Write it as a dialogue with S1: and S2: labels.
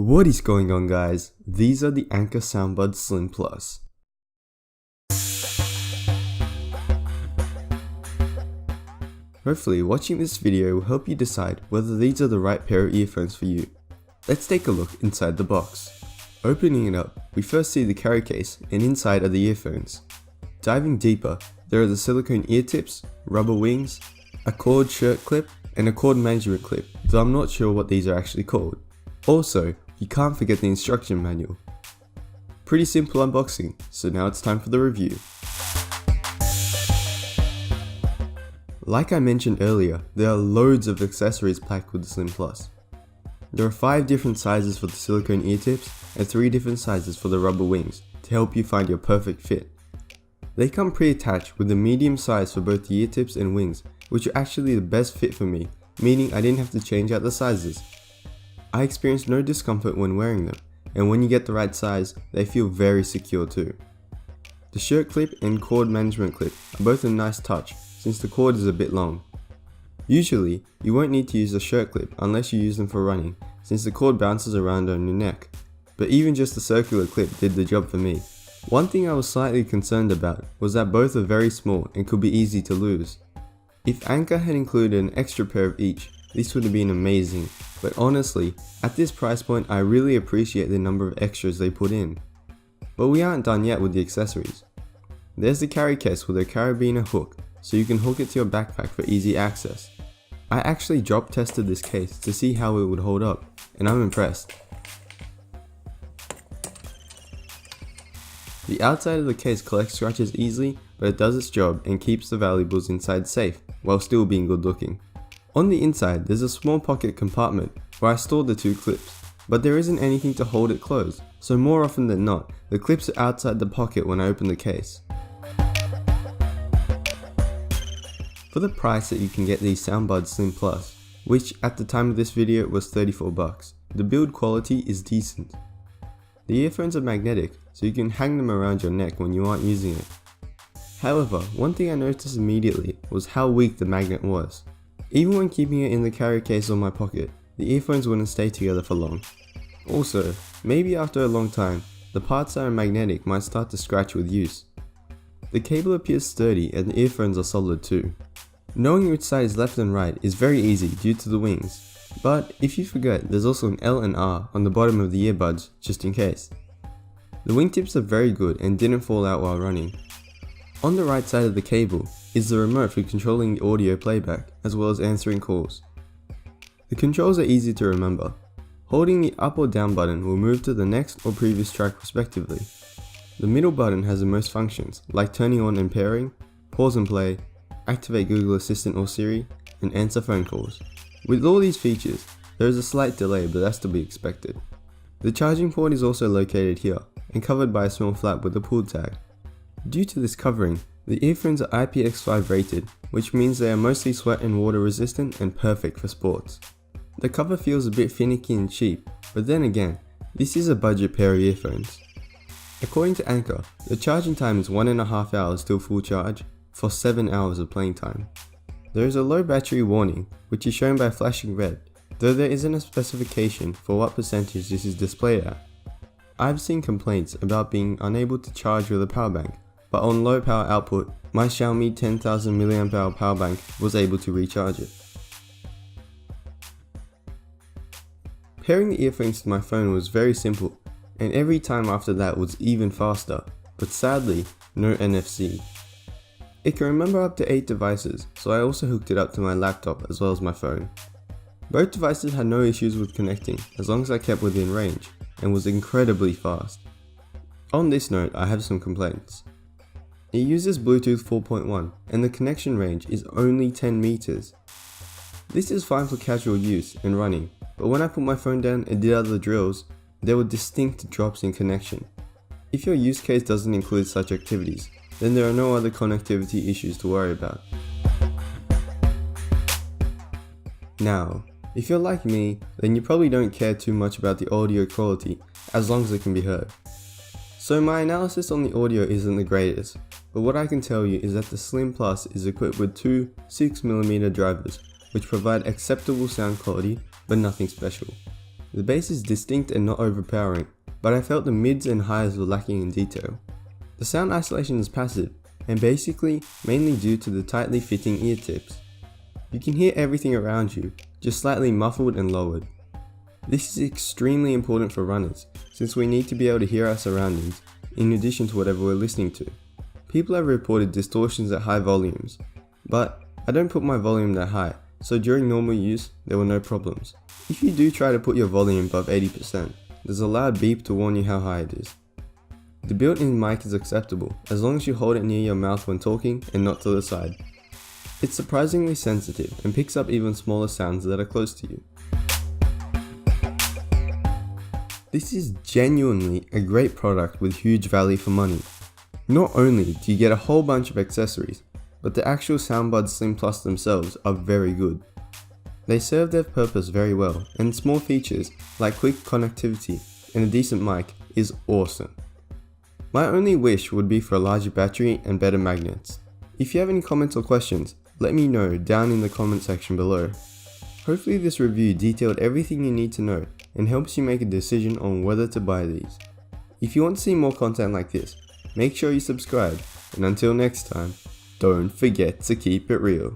S1: What is going on, guys? These are the Anker SoundBuds Slim Plus. Hopefully watching this video will help you decide whether these are the right pair of earphones for you. Let's take a look inside the box. Opening it up, we first see the carry case and inside are the earphones. Diving deeper, there are the silicone ear tips, rubber wings, a cord shirt clip, and a cord management clip, though I'm not sure what these are actually called. Also, you can't forget the instruction manual. Pretty simple unboxing, so now it's time for the review. Like I mentioned earlier, there are loads of accessories packed with the Slim Plus. There are 5 different sizes for the silicone ear tips and 3 different sizes for the rubber wings to help you find your perfect fit. They come pre-attached with a medium size for both the ear tips and wings, which are actually the best fit for me, meaning I didn't have to change out the sizes. I experienced no discomfort when wearing them, and when you get the right size, they feel very secure too. The shirt clip and cord management clip are both a nice touch since the cord is a bit long. Usually, you won't need to use a shirt clip unless you use them for running, since the cord bounces around on your neck, but even just the circular clip did the job for me. One thing I was slightly concerned about was that both are very small and could be easy to lose. If Anker had included an extra pair of each, this would have been amazing, but honestly, at this price point I really appreciate the number of extras they put in. But we aren't done yet with the accessories. There's the carry case with a carabiner hook, so you can hook it to your backpack for easy access. I actually drop tested this case to see how it would hold up, and I'm impressed. The outside of the case collects scratches easily, but it does its job and keeps the valuables inside safe, while still being good looking. On the inside, there's a small pocket compartment where I stored the 2 clips, but there isn't anything to hold it closed, so more often than not, the clips are outside the pocket when I open the case. For the price that you can get these SoundBuds Slim Plus, which at the time of this video was $34, the build quality is decent. The earphones are magnetic, so you can hang them around your neck when you aren't using it. However, one thing I noticed immediately was how weak the magnet was. Even when keeping it in the carry case or my pocket, the earphones wouldn't stay together for long. Also, maybe after a long time, the parts that are magnetic might start to scratch with use. The cable appears sturdy and the earphones are solid too. Knowing which side is left and right is very easy due to the wings, but if you forget, there's also an L and R on the bottom of the earbuds just in case. The wingtips are very good and didn't fall out while running. On the right side of the cable is the remote for controlling the audio playback as well as answering calls. The controls are easy to remember. Holding the up or down button will move to the next or previous track respectively. The middle button has the most functions like turning on and pairing, pause and play, activate Google Assistant or Siri, and answer phone calls. With all these features, there is a slight delay, but that's to be expected. The charging port is also located here and covered by a small flap with a pull tag. Due to this covering, the earphones are IPX5 rated, which means they are mostly sweat and water resistant and perfect for sports. The cover feels a bit finicky and cheap, but then again, this is a budget pair of earphones. According to Anker, the charging time is 1.5 hours till full charge for 7 hours of playing time. There is a low battery warning, which is shown by flashing red, though there isn't a specification for what percentage this is displayed at. I've seen complaints about being unable to charge with a power bank, but on low power output, my Xiaomi 10,000 mAh power bank was able to recharge it. Pairing the earphones to my phone was very simple, and every time after that was even faster, but sadly, no NFC. It can remember up to 8 devices, so I also hooked it up to my laptop as well as my phone. Both devices had no issues with connecting as long as I kept within range, and was incredibly fast. On this note, I have some complaints. It uses Bluetooth 4.1 and the connection range is only 10 meters. This is fine for casual use and running, but when I put my phone down and did other drills, there were distinct drops in connection. If your use case doesn't include such activities, then there are no other connectivity issues to worry about. Now, if you're like me, then you probably don't care too much about the audio quality as long as it can be heard. So my analysis on the audio isn't the greatest, but what I can tell you is that the Slim Plus is equipped with 2 6mm drivers, which provide acceptable sound quality but nothing special. The bass is distinct and not overpowering, but I felt the mids and highs were lacking in detail. The sound isolation is passive, and basically mainly due to the tightly fitting ear tips. You can hear everything around you, just slightly muffled and lowered. This is extremely important for runners, since we need to be able to hear our surroundings, in addition to whatever we're listening to. People have reported distortions at high volumes, but I don't put my volume that high, so during normal use, there were no problems. If you do try to put your volume above 80%, there's a loud beep to warn you how high it is. The built-in mic is acceptable, as long as you hold it near your mouth when talking and not to the side. It's surprisingly sensitive and picks up even smaller sounds that are close to you. This is genuinely a great product with huge value for money. Not only do you get a whole bunch of accessories, but the actual SoundBuds Slim Plus themselves are very good. They serve their purpose very well, and small features like quick connectivity and a decent mic is awesome. My only wish would be for a larger battery and better magnets. If you have any comments or questions, let me know down in the comment section below. Hopefully this review detailed everything you need to know and helps you make a decision on whether to buy these. If you want to see more content like this, make sure you subscribe, and until next time, don't forget to keep it real.